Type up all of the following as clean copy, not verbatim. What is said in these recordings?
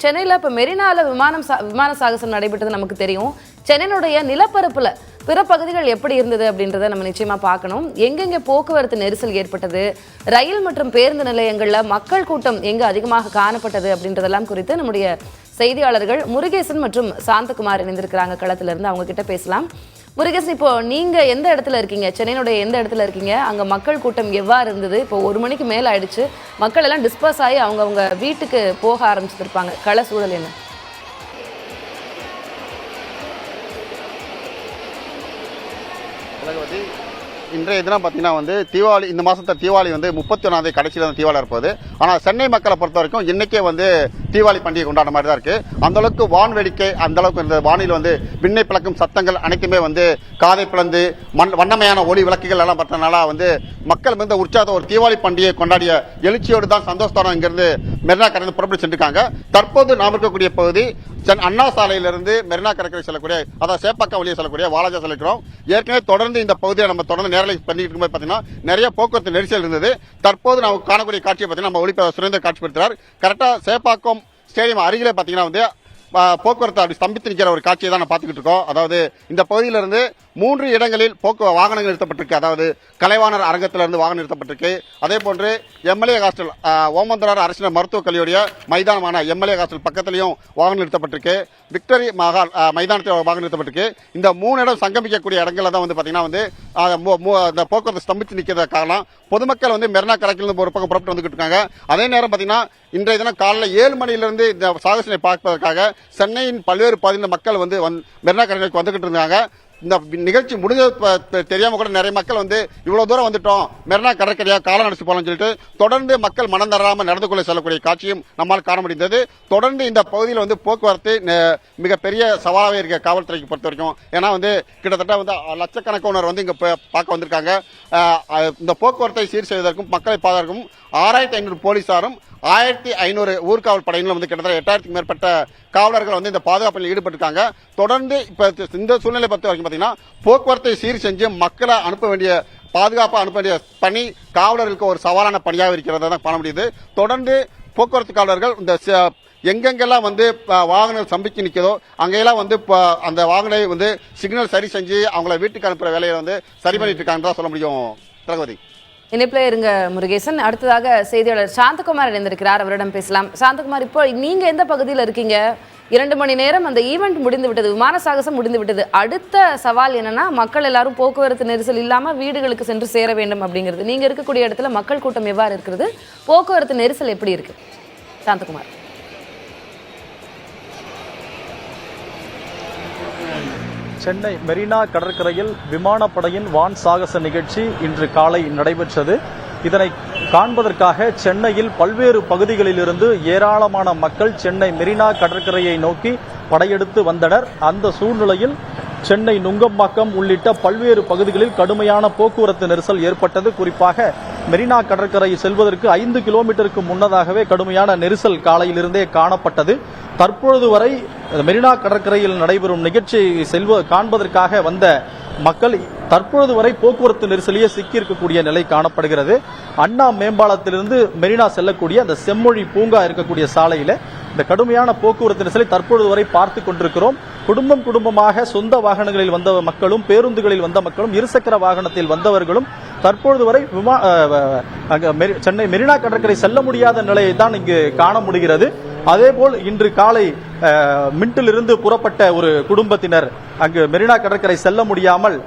சென்னையில் இப்போ மெரினால விமான சாகசம் நடைபெற்றது நமக்கு தெரியும். சென்னையினுடைய நிலப்பரப்புல பிற பகுதிகள் எப்படி இருந்தது அப்படின்றத நம்ம நிச்சயமா பார்க்கணும். எங்கெங்க போக்குவரத்து நெரிசல் ஏற்பட்டது, ரயில் மற்றும் பேருந்து நிலையங்கள்ல மக்கள் கூட்டம் எங்க அதிகமாக காணப்பட்டது அப்படின்றதெல்லாம் குறித்து நம்முடைய செய்தியாளர்கள் முருகேசன் மற்றும் சாந்தகுமார் இணைந்திருக்கிறாங்க. களத்துல இருந்து அவங்க கிட்ட பேசலாம். முருகேசன், இப்போ நீங்க எந்த இடத்துல இருக்கீங்க? சென்னையினுடைய எந்த இடத்துல இருக்கீங்க? அங்க மக்கள் கூட்டம் எவ்வாறு இருந்தது? இப்போ 1 மணிக்கு மேல ஆயிடுச்சு, மக்கள் எல்லாம் டிஸ்பர்ஸ் ஆகி அவங்க வீட்டுக்கு போக ஆரம்பிச்சிருப்பாங்க. கள சூழல் என்ன? இன்றைய தினம் பார்த்தீங்கன்னா தீபாவளி, இந்த மாதத்தை தீபாவளி 31ஆம் கடைசியில் தான் தீபாவளி இருப்பது. ஆனால் சென்னை மக்களை பொறுத்த வரைக்கும் இன்னைக்கே தீபாவளி பண்டிகை கொண்டாட மாதிரி தான் இருக்கு. அந்த அளவுக்கு வான் வேடிக்கை, அந்த அளவுக்கு இந்த வானில் விண்ணை பிளக்கும் சத்தங்கள் அனைத்துமே காதை பிளந்து வண்ணமையான ஒளி விளக்குகள் எல்லாம் பார்த்தனால மக்கள் உற்சாகத்தை ஒரு தீபாவளி பண்டிகையை கொண்டாடிய எழுச்சியோடு தான் சந்தோஷத்தோட இங்கிருந்து மெரினா கடற்கரை புறப்பட்டு சென்றிருக்காங்க. தற்போது நாம் இருக்கக்கூடிய பகுதி அண்ணா சாலையிலிருந்து மெரினா கடற்கரை செல்லக்கூடிய, அதாவது சேப்பாக்கம் வழியை செல்லக்கூடிய வாலாஜா செல்கிறோம். ஏற்கனவே தொடர்ந்து இந்த பகுதியை நம்ம தொடர்ந்து நேரலை பண்ணிட்டு இருக்கும்போது பார்த்தீங்கன்னா நிறைய போக்குவரத்து நெரிசல் இருந்தது. தற்போது நாம் காணக்கூடிய காட்சியை பார்த்தீங்கன்னா நம்ம ஒளிப்பதிவாளர் சுரேந்தர் காட்சிப்படுத்துறார். கரெக்டா சேப்பாக்கம் ஸ்டேடியம் அருகிலே பார்த்தீங்கன்னா போக்குவரத்து அப்படி ஸ்தம்பித்து நிற்கிற ஒரு காட்சியை தான் பார்த்துக்கிட்டு இருக்கோம். அதாவது இந்த பகுதியிலிருந்து 3 இடங்களில் வாகனங்கள் நிறுத்தப்பட்டிருக்கு. அதாவது கலைவாணர் அரங்கத்திலிருந்து வாகனம் நிறுத்தப்பட்டிருக்கு. அதே போன்று எம்எல்ஏ ஹாஸ்டல், ஓமந்தரார் அரசினர் மருத்துவக் கல்லூரிய மைதானமான எம்எல்ஏ ஹாஸ்டல் பக்கத்திலையும் வாகனம் நிறுத்தப்பட்டிருக்கு. விக்டரி மஹால் மைதானத்தில் வாகனம் நிறுத்தப்பட்டிருக்கு. இந்த 3 இடம் சங்கமிக்கக்கூடிய இடங்கள்ல தான் பார்த்தீங்கன்னா இந்த போக்குவரத்து ஸ்தம்பித்து நிற்கிறத காரணம் பொதுமக்கள் மெரினா கடற்கரையிலிருந்து ஒரு பக்கம் புறப்பட்டு வந்துகிட்டு இருக்காங்க. அதே நேரம் பார்த்தீங்கன்னா இன்றைய தினம் காலையில் 7 மணியிலிருந்து இந்த சாகசனை பார்ப்பதற்காக சென்னையின் பல்வேறு பகுதியில் மக்கள் மெரினா கடற்கரைக்கு வந்துகிட்டு இருந்தாங்க. இந்த நிகழ்ச்சி முடிஞ்ச தெரியாம கூட நிறைய மக்கள் இவ்வளவு தூரம் வந்துட்டோம், மெரினா கடற்கரையா காலம் நடத்தி போலாம் சொல்லிட்டு தொடர்ந்து மக்கள் மனம் தராம நடந்து கொள்ள செல்லக்கூடிய காட்சியும் நம்மால் காண முடிந்தது. தொடர்ந்து இந்த பகுதியில் போக்குவரத்து மிகப்பெரிய சவாலாகவே இருக்க காவல்துறைக்கு பொறுத்த வரைக்கும். ஏன்னா கிட்டத்தட்ட லட்சக்கணக்கானோர் இங்க பார்க்க வந்திருக்காங்க. இந்த போக்குவரத்தை சீர் செய்வதற்கும் மக்களை பாதுகாக்கும் 6500 போலீசாரும் 1500 ஊர்காவல் படையினரும் கிட்டத்தட்ட 8000க்கும் மேற்பட்ட காவலர்கள் இந்த பாதுகாப்பில் ஈடுபட்டிருக்காங்க. தொடர்ந்து இப்ப இந்த சூழ்நிலை பொறுத்த வரைக்கும் பாத்தீங்கன்னா போக்குவரத்தை சீர் செஞ்சு மக்களை அனுப்ப வேண்டிய, பாதுகாப்பா அனுப்ப வேண்டிய பணி காவலர்களுக்கு ஒரு சவாலான பணியாக இருக்கிறத தான் காண முடியுது. தொடர்ந்து போக்குவரத்து காவலர்கள் இந்த எங்கெங்கெல்லாம் வாகனம் சம்பிச்சு நிற்கிறதோ அங்கெல்லாம் அந்த வாகனை சிக்னல் சரி செஞ்சு அவங்கள வீட்டுக்கு அனுப்புற வேலையை சரி பண்ணிட்டு இருக்காங்க தான் சொல்ல முடியும். திலகவதி, இணைப்பில் இருங்க முருகேசன். அடுத்ததாக செய்தியாளர் சாந்தகுமார் இணைந்திருக்கிறார், அவரிடம் பேசலாம். சாந்தகுமார், இப்போ நீங்க எந்த பகுதியில் இருக்கீங்க? 2 மணி நேரம் அந்த ஈவெண்ட் முடிந்து விட்டது, விமான சாகசம் முடிந்து விட்டது. அடுத்த சவால் என்னன்னா மக்கள் எல்லாரும் போக்குவரத்து நெரிசல் இல்லாம வீடுகளுக்கு சென்று சேர வேண்டும் அப்படிங்கிறது. நீங்க இருக்கக்கூடிய இடத்துல மக்கள் கூட்டம் எவ்வாறு இருக்கிறது, போக்குவரத்து நெரிசல் எப்படி இருக்கு? சாந்தகுமார். சென்னை மெரினா கடற்கரையில் விமானப்படையின் வான் சாகச நிகழ்ச்சி இன்று காலை நடைபெற்றது. இதனை காண்பதற்காக சென்னையில் பல்வேறு பகுதிகளிலிருந்து ஏராளமான மக்கள் சென்னை மெரினா கடற்கரையை நோக்கி படையெடுத்து வந்தனர். அந்த சூழ்நிலையில் சென்னை நுங்கம்பாக்கம் உள்ளிட்ட பல்வேறு பகுதிகளில் கடுமையான போக்குவரத்து நெரிசல் ஏற்பட்டது. குறிப்பாக மெரினா கடற்கரை செல்வதற்கு 5 கிலோமீட்டருக்கு முன்னதாகவே கடுமையான நெரிசல் காலையிலிருந்தே காணப்பட்டது. தற்பொழுது வரை மெரினா கடற்கரையில் நடைபெறும் நிகழ்ச்சியை காண்பதற்காக வந்த மக்கள் தற்பொழுது வரை போக்குவரத்து நெரிசலையே சிக்கியிருக்கக்கூடிய நிலை காணப்படுகிறது. அண்ணா மேம்பாலத்திலிருந்து மெரினா செல்லக்கூடிய அந்த செம்மொழி பூங்கா இருக்கக்கூடிய சாலையில இந்த கடுமையான போக்குவரத்து நெரிசலை தற்பொழுது வரை பார்த்து கொண்டிருக்கிறோம். குடும்பமாக சொந்த வாகனங்களில் வந்த மக்களும், பேருந்துகளில் வந்த மக்களும், இருசக்கர வாகனத்தில் வந்தவர்களும் தற்பொழுது வரை சென்னை மெரினா கடற்கரை செல்ல முடியாத நிலையை தான் இங்கு காண முடிகிறது. அதேபோல் இன்று காலை மின்ட்டிலிருந்து புறப்பட்ட ஒரு குடும்பத்தினர் அங்கு மெரினா கடற்கரை செல்ல முடியாமல்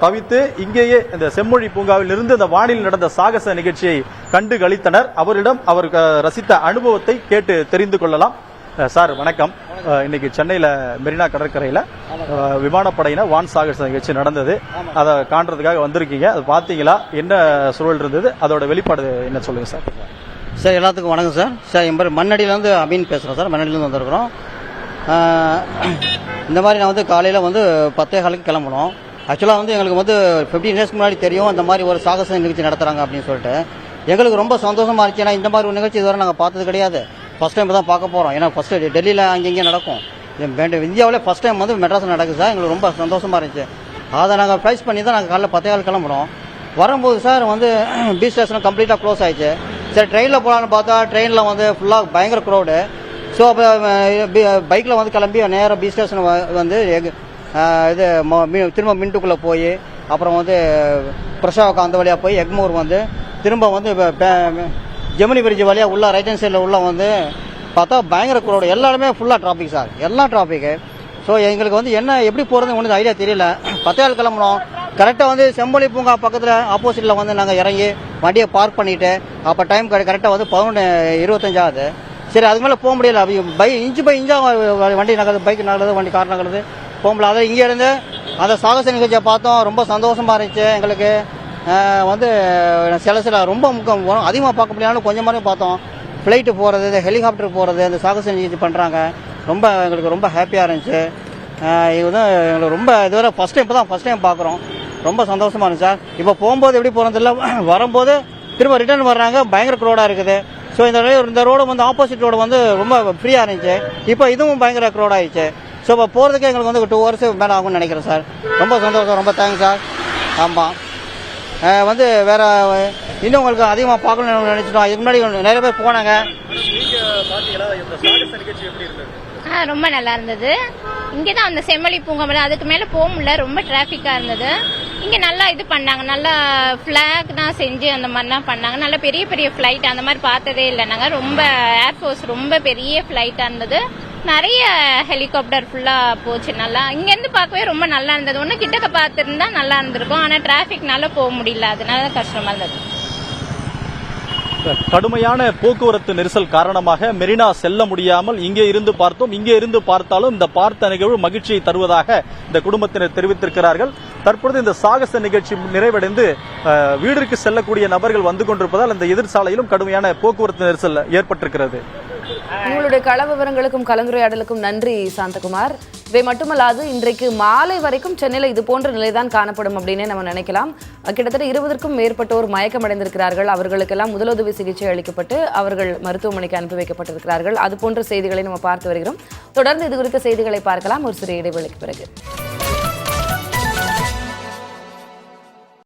தவித்து இங்கேயே இந்த செம்மொழி பூங்காவில் இருந்து இந்த வானில் நடந்த சாகச நிகழ்ச்சியை கண்டு களித்தனர். அவரிடம் அவர் ரசித்த அனுபவத்தை கேட்டு தெரிந்து கொள்ளலாம். சார் வணக்கம். இன்னைக்கு சென்னையில மெரினா கடற்கரையில விமானப்படையின வான் சாகச நிகழ்ச்சி நடந்தது. அதை காண்றதுக்காக வந்திருக்கீங்க. அதை பாத்தீங்களா? என்ன சூழல் இருந்தது, அதோட வெளிப்பாடு என்ன சொல்லுங்க சார்? சார் எல்லாத்துக்கும் வணக்கம் சார். சார் என் பேர் மண்ணடியிலேருந்து அமீன் பேசுகிறேன் சார். மண்ணடியிலேருந்து வந்திருக்கிறோம். இந்த மாதிரி நான் காலையில் 10:15 கிளம்பணும். ஆக்சுவலாக எங்களுக்கு 15 டேஸ்க்கு முன்னாடி தெரியும் அந்த மாதிரி ஒரு சாகச நிகழ்ச்சி நடத்துகிறாங்க அப்படின்னு சொல்லிட்டு எங்களுக்கு ரொம்ப சந்தோஷமாக இருந்துச்சு. ஏன்னா இந்த மாதிரி ஒரு நிகழ்ச்சி இதுவரை நாங்கள் பார்த்தது கிடையாது. ஃபஸ்ட் டைம் தான் பார்க்க போகிறோம். ஏன்னா ஃபஸ்ட்டு டெல்லியில் அங்கங்கே நடக்கும், இந்தியாவிலே ஃபஸ்ட் டைம் மெட்ராஸில் நடக்குது சார். எங்களுக்கு ரொம்ப சந்தோஷமாக இருந்துச்சு. அதை நாங்கள் ப்ரைஸ் பண்ணி தான் நாங்கள் காலைல 10:15 கிளம்புறோம். வரும்போது சார் பீச் ஸ்டேஷன் கம்ப்ளீட்டாக க்ளோஸ் ஆயிடுச்சு. சரி ட்ரெயினில் போகலான்னு பார்த்தா ட்ரெயினில் ஃபுல்லாக பயங்கர க்ரௌடு. ஸோ அப்போ பைக்கில் வந்து கிளம்பி நேராக பி ஸ்டேஷன் வந்து இது திரும்ப மின்ட்டுக்குள்ளே போய் அப்புறம் வந்து பிரஷாவுக்கு அந்த வழியாக போய் எக்மூர் வந்து திரும்ப வந்து ஜெமினி பிரிட்ஜ் வழியாக உள்ள ரைட் ஹேண்ட் சைடில் உள்ள வந்து பார்த்தா பயங்கர க்ரௌடு, எல்லாருமே ஃபுல்லாக டிராஃபிக் சார், எல்லாம் டிராஃபிக்கு. ஸோ எங்களுக்கு வந்து என்ன எப்படி போகிறது ஒன்றும் ஐடியா தெரியல. 10 கிளம்புனோம். கரெக்டாக வந்து செம்பொலி பூங்கா பக்கத்தில் ஆப்போசிட்டில் வந்து நாங்கள் இறங்கி வண்டியை பார்க் பண்ணிவிட்டு அப்போ டைம் கரெக்டாக வந்து 11:25 ஆகுது. சரி அதுக்கு மேலே போக முடியல. இன்ச்சு பை இன்ச்சாக வண்டி நகருது, பைக் நகருது, வண்டி கார் நகருது, போக முடியல. அதை இங்கே இருந்து அந்த சாகச நிகழ்ச்சியை பார்த்தோம், ரொம்ப சந்தோஷமாக இருந்துச்சு எங்களுக்கு. வந்து சில ரொம்ப முக்கியம் அதிகமாக பார்க்க முடியாதுன்னு கொஞ்சம் மாதிரி பார்த்தோம். ஃப்ளைட்டு போகிறது, இந்த ஹெலிகாப்டர் போகிறது, இந்த சாகச நிகழ்ச்சி பண்ணுறாங்க, ரொம்ப எங்களுக்கு ரொம்ப ஹாப்பியாக இருந்துச்சு. இது வந்து எங்களுக்கு ரொம்ப இதுவரை ஃபஸ்ட் டைம் பார்க்குறோம், ரொம்ப சந்தோஷமாக இருந்துச்சு சார். இப்போ போகும்போது எப்படி போகிறது இல்லை, வரும்போது திரும்ப ரிட்டர்ன் வர்றாங்க, பயங்கர க்ரௌடாக இருக்குது. ஸோ இந்த ரோடு வந்து ஆப்போசிட் ரோடு வந்து ரொம்ப ஃப்ரீயாக இருந்துச்சு, இப்போ இதுவும் பயங்கர க்ரௌட் ஆகிடுச்சு. ஸோ இப்போ போகிறதுக்கு எங்களுக்கு வந்து 2 hours மேலே ஆகும்னு நினைக்கிறேன் சார். ரொம்ப சந்தோஷம், ரொம்ப தேங்க்ஸ் சார். ஆமாம், வந்து வேற இன்னும் உங்களுக்கு அதிகமாக பார்க்கணும்னு நினைச்சிட்டோம். இதுக்கு முன்னாடி நிறைய பேர் போனாங்க. ரொம்ப நல்லா இருந்தது. இங்கே தான் அந்த செம்மொழி பூங்கா மேலே, அதுக்கு மேலே போக முடியல, ரொம்ப டிராஃபிக்காக இருந்தது. இங்கே நல்லா இது பண்ணாங்க, நல்லா ஃப்ளாக் தான் செஞ்சு அந்த மாதிரிலாம் பண்ணாங்க. நல்ல பெரிய பெரிய ஃப்ளைட் அந்த மாதிரி பார்த்ததே இல்லை நாங்கள். ரொம்ப ஏர்ஃபோர்ஸ் ரொம்ப பெரிய ஃப்ளைட்டாக இருந்தது, நிறைய ஹெலிகாப்டர் ஃபுல்லாக போச்சு. நல்லா இங்கேருந்து பார்க்கவே ரொம்ப நல்லா இருந்தது. ஒன்று கிட்டக்க பார்த்துருந்தா நல்லா இருந்திருக்கும், ஆனால் டிராஃபிக்னால போக முடியல, அதனால தான் கஷ்டமாக இருந்தது. கடுமையான போக்குவரத்து நெரிசல் காரணமாக மெரினா செல்ல முடியாமல் இங்கே இருந்து பார்த்தோம். இங்கே இருந்து பார்த்தாலும் இந்த பார்த்த நிகழ்வு மகிழ்ச்சியை தருவதாக இந்த குடும்பத்தினர் தெரிவித்திருக்கிறார்கள். தற்பொழுது இந்த சாகச நிகழ்ச்சி நிறைவடைந்து வீட்டிற்கு செல்லக்கூடிய நபர்கள் வந்து கொண்டிருப்பதால் இந்த எதிர் சாலையிலும் கடுமையான போக்குவரத்து நெரிசல் ஏற்பட்டிருக்கிறது. உங்களுடைய கள விவரங்களுக்கும் கலந்துரையாடலுக்கும் நன்றி சாந்தகுமார். இவை மட்டுமல்லாது இன்றைக்கு மாலை வரைக்கும் சென்னையில் இது போன்ற நிலைதான் காணப்படும் அப்படின்னே நம்ம நினைக்கலாம். கிட்டத்தட்ட 20க்கும் மேற்பட்டோர் மயக்கமடைந்திருக்கிறார்கள். அவர்களுக்கெல்லாம் முதலுதவி சிகிச்சை அளிக்கப்பட்டு அவர்கள் மருத்துவமனைக்கு அனுப்பி வைக்கப்பட்டிருக்கிறார்கள். அது போன்ற செய்திகளை நம்ம பார்த்து வருகிறோம். தொடர்ந்து இது குறித்த செய்திகளை பார்க்கலாம் ஒரு சிறிய இடைவெளிக்கு பிறகு.